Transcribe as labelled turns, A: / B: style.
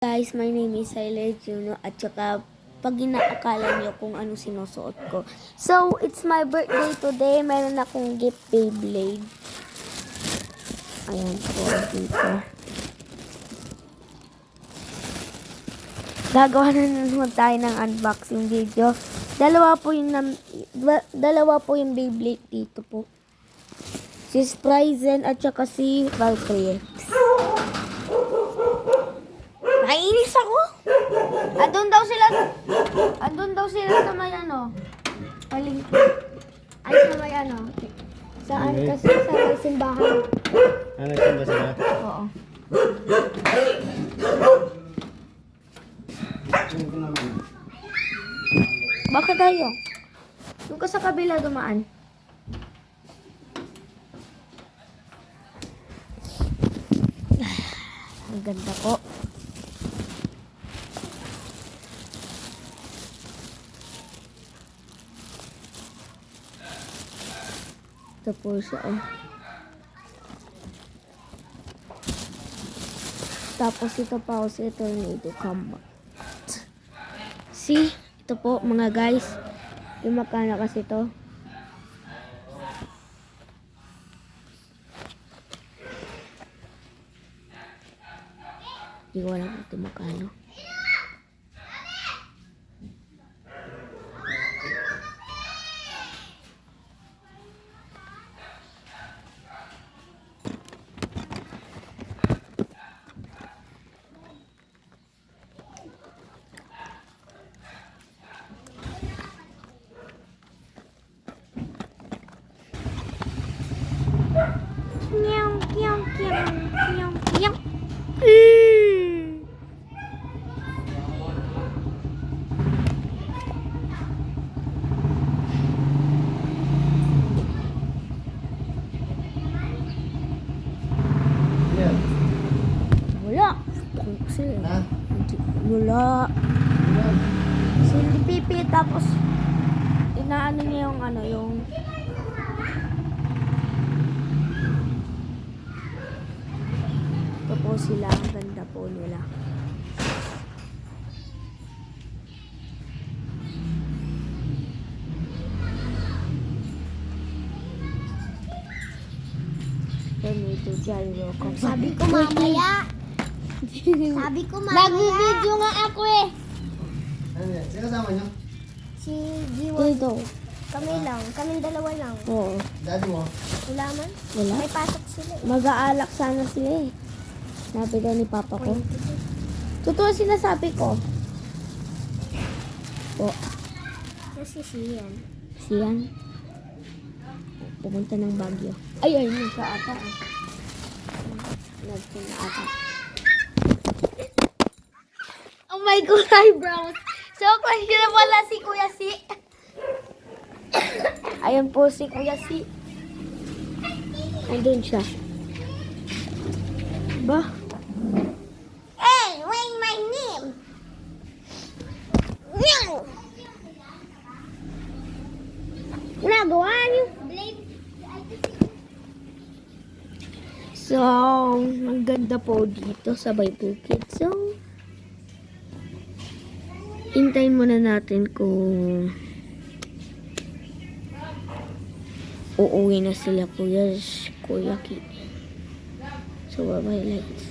A: Guys, my name is Tyler Juno at saka pag inaakala niyo kung ano sinusuot ko. So, it's my birthday today. Meron akong gift Beyblade. Ayan po dito. Gagawa na naman tayo ng unboxing video. Dalawa po yung Beyblade dito po. Si Spryzen at saka si Valkyrie. Naiinis ako. Andun daw sila sa may ano. Ay, sa may ano. Saan kasi sa may simbahan.
B: Nagsimba sila?
A: Oo. Bakit tayo? Doon ka sa kabila dumaan. Ang ganda po. Ito po siya, oh. Tapos ito pa, si Tornado Combat. See? Ito po, mga guys. Yung magkano kasi ito. Hindi ko alam ito magkano. Nyong, nyong, nyong, nyong, nyong.
B: Yeah.
A: Wala. Kasi,
B: Ha?
A: wala. Si Pipi, tapos inaano niya yung ano, yung ito po sila, ang ganda po nila. Tornado Gyro.
C: Sabi ko mamaya.
A: Nag-video nga ako eh.
B: Ano yan? Sino kasama niyo?
C: Si Jiwon.
A: Dito.
C: Kami lang. Kaming dalawa lang.
A: Oo.
B: Daddy mo?
C: Wala man.
A: Wala.
C: May pasok sila eh.
A: Mag-aalak sana sila eh. Sabi daw ni Papa ko. Totoo sinasabi ko. Po.
C: Kasi siyan.
A: Siyan. Pupunta ng Baguio. Ay, nasa ata. Nasa ata. Oh my God, eyebrows. So, question na pala si Kuya Si. Ayan po si Kuya Si. Andun siya. Ba?
C: Hey, wait my name. Meow. Nagawa niyo.
A: So, ang ganda po dito sa Bukid. So, hintayin muna natin kung uuwi na sila Kuya Ki. So, bye-bye, lights.